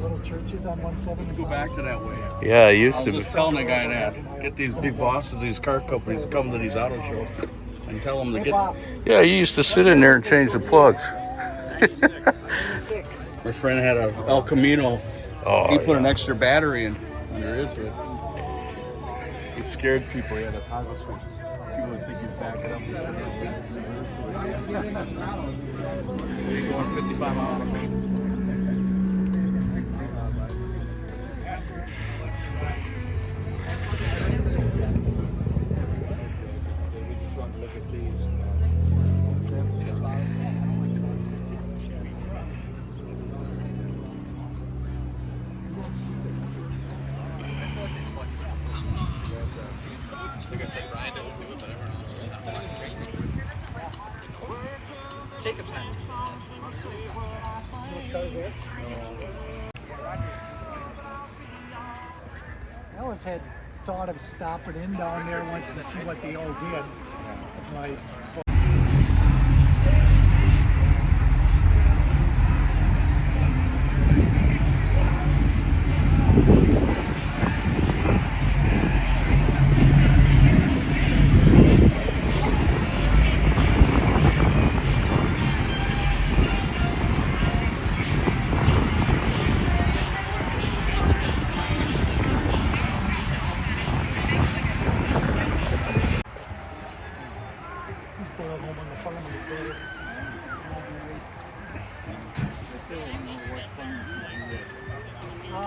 the little churches on 170. Let's go back to that way. Yeah, it used I to was be. just telling the guy that. Get these big bosses, these car companies to come to these auto shows and tell them to get... Yeah, you used to sit in there and change the plugs. 96. My friend had a El Camino. Oh, He put yeah. an extra battery in under his hood. He scared people. He had a toggle switch. People would think he's backing up. You're going 55 miles. Like I said, Ryan doesn't do it, but everyone else just has to like take your time. Those cars there? I always had thought of stopping in down there once to see what they all did. That's my stay at home on the farm with his brother. Not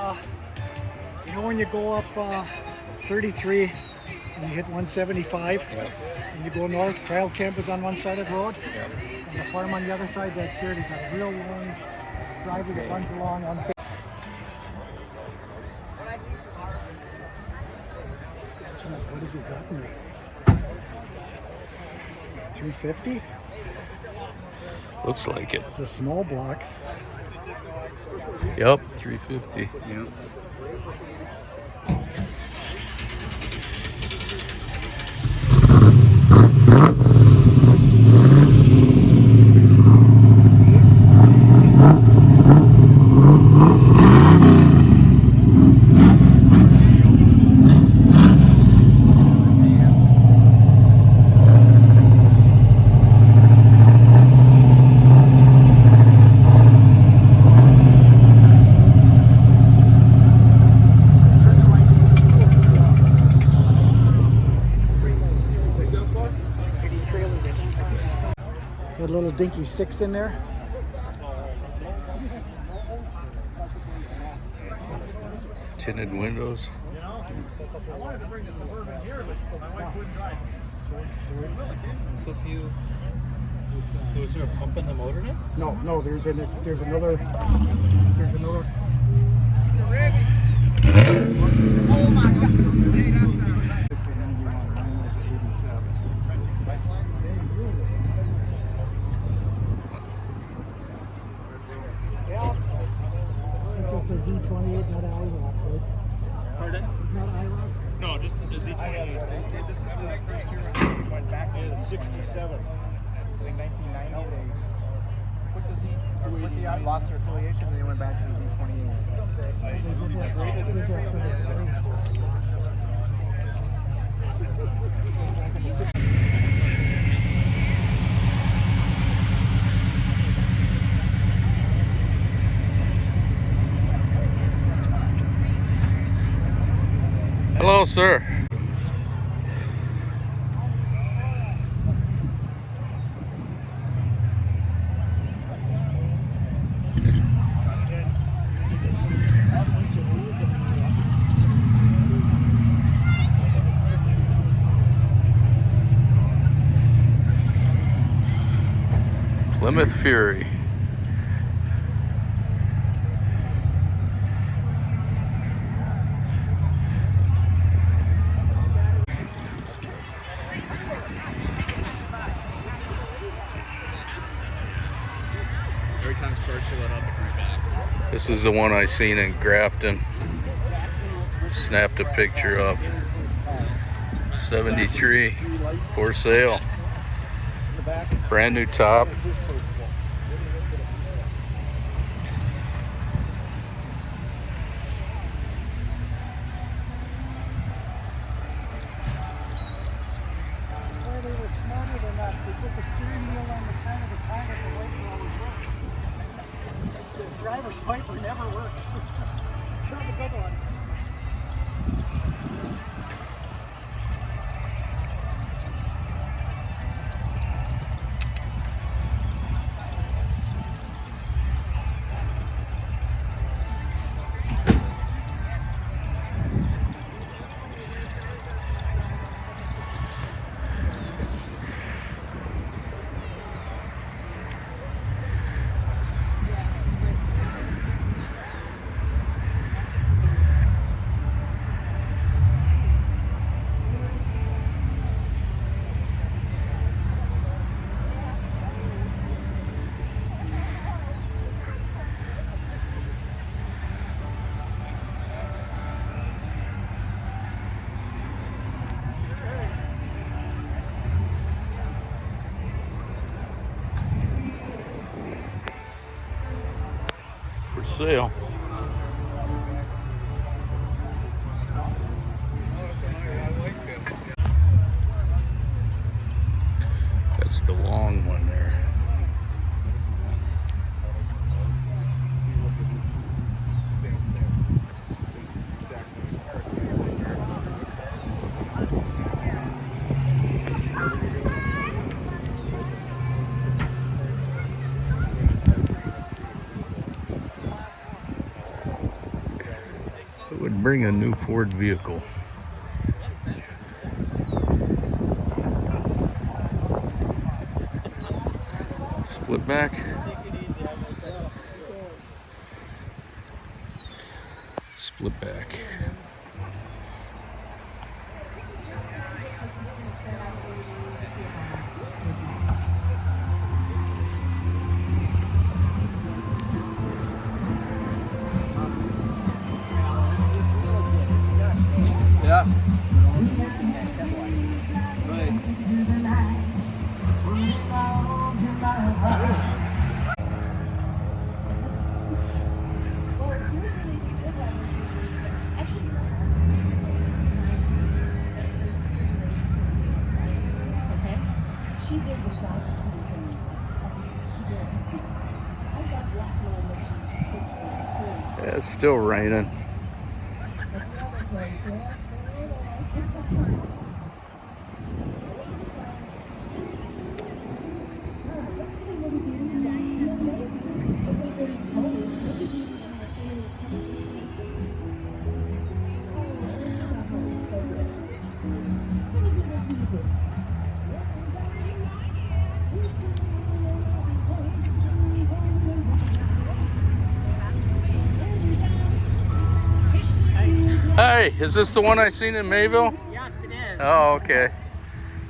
married. You know when you go up 33 and you hit 175 and you go north, Kyle Camp is on one side of the road and the farm on the other side, that's there. They got a real long driveway that runs along 175. Jeez, what has he got in there? 350? Looks like it. It's a small block. Yep, 350. Yeah. Got a little dinky 6 in there. Tinted windows. I wanted to bring the Suburban here, but my wife wouldn't drive. So if you... So is there a pump in the motor now? No, there's another. There's another. Oh my God. It's just a Z28, not an IROC, right? Pardon? It's not an IROC? No, just a Z28. This is the first year we went back in 67. In 1990, they put the Z, or put the lost their affiliation, and they went back to the Z28. Hello, sir. Plymouth Fury. Every time it starts to let up, it comes back. This is the one I seen in Grafton. Snapped a picture of. 73 for sale. Brand new top. driver's wiper never works. Not a good one. For sale. That's the long one there. It would bring a new Ford vehicle. Split back. Split back. Yeah. Yeah, it's still raining. Hey, is this the one I seen in Mayville? Yes, it is. Oh, okay.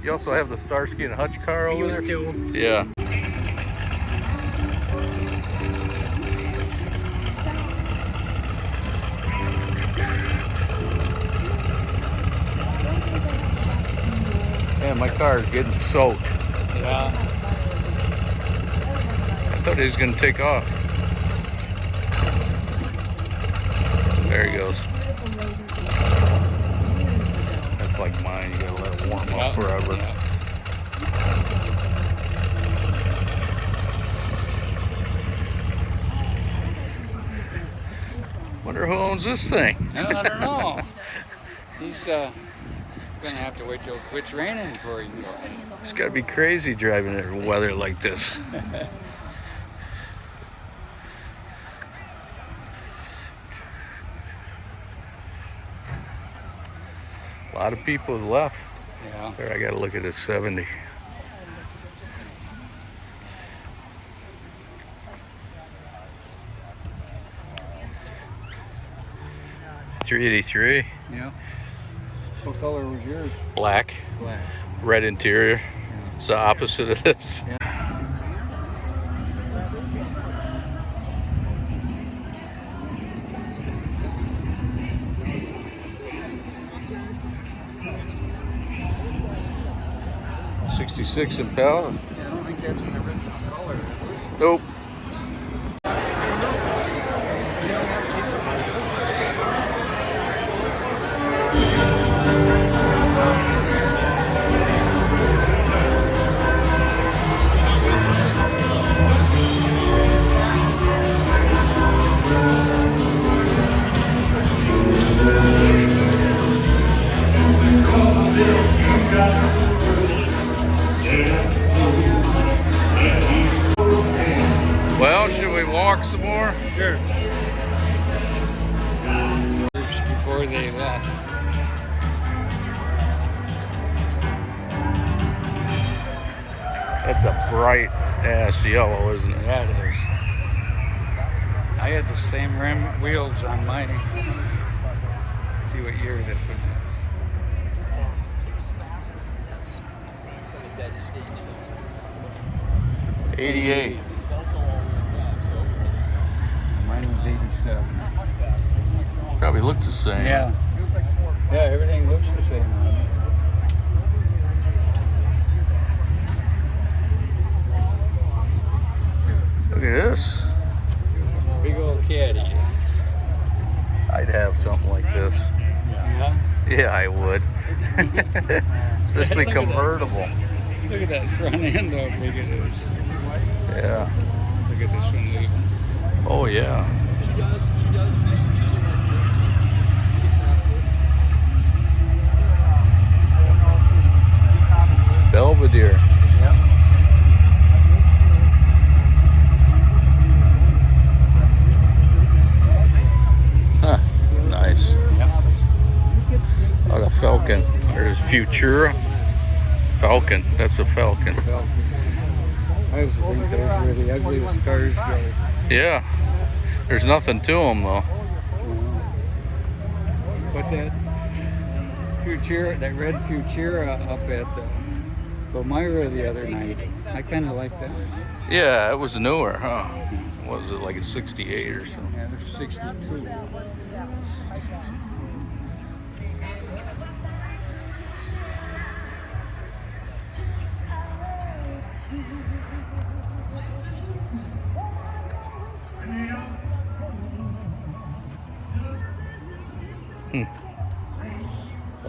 You also have the Starsky and Hutch car over there? Used to. Yeah. Man, my car is getting soaked. Yeah. I thought he was going to take off. There he goes. That's like mine. You gotta let it warm up forever. Yeah. Wonder who owns this thing? No, I don't know. He's gonna have to wait till it quits raining before he can go. It's gotta be crazy driving in weather like this. A lot of people have left. Yeah. There, I gotta look at his 70. 383. Yeah. What color was yours? Black. Black. Red interior. It's the opposite of this. Yeah. '66 Impala. I don't think that's an original color. Nope. walk some more? Sure. Before they left. That's a bright ass yellow, isn't it? That is. I had the same rim wheels on mine. See what year this one is. 88. Mine was 87. Probably looks the same. Yeah. Yeah, everything looks the same on it. Look at this. Big old caddy. I'd have something like this. Yeah. Yeah, I would. Especially convertible. Look at that front end, how big it is. Yeah. Look at this one leaving. Oh, yeah. Belvedere. Yep. Huh. Nice. Yep. Oh, the Falcon. There's Futura. Falcon. That's a Falcon. I was thinking those were the ugliest cars go. Yeah. There's nothing to them, though. But that Futura, that red Futura up at Palmyra the other night, I kind of like that. Yeah, it was newer, huh? What was it, like a 68 or something? Yeah, there's 62.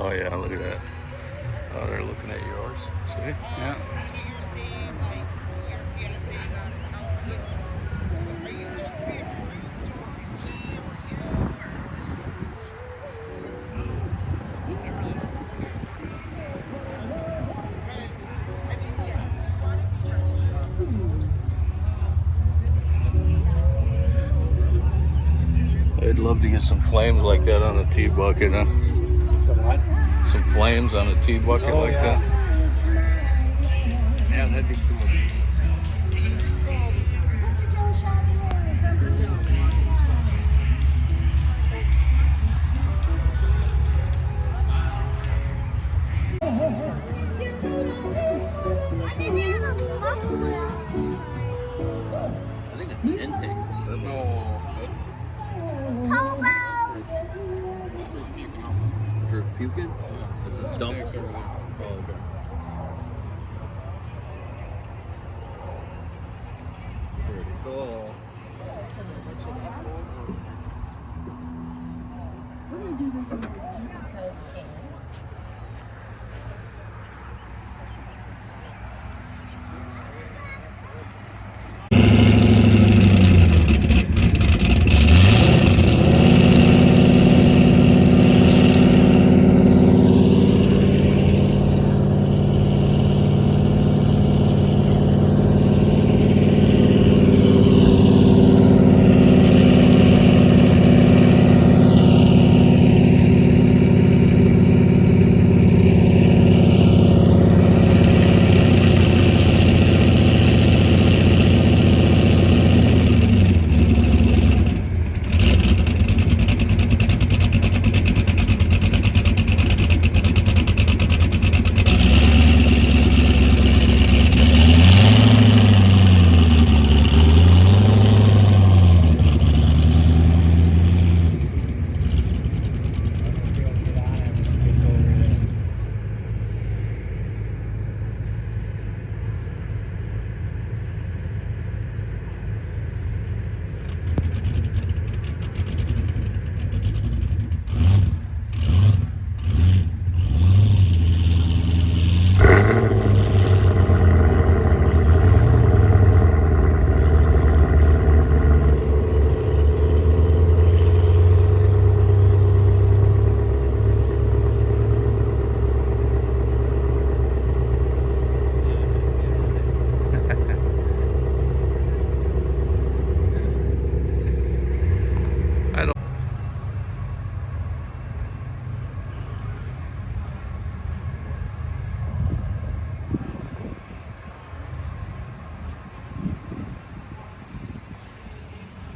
Oh, yeah, look at that. Oh, they're looking at yours. See? Yeah. I'd love to get some flames like that on a tea bucket, huh? Some what? Some flames on a tea bucket like that. Yeah, that'd be cool. I think it's the intake. For puking? It's a dump. Oh, okay. Pretty cool. We're going to do this in just because we can.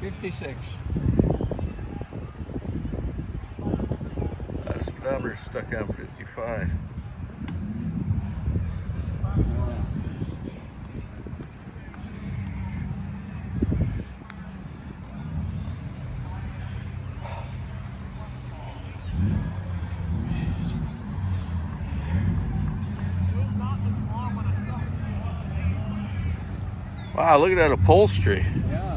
56. The speedometer's stuck on 55. Wow, look at that upholstery. Yeah.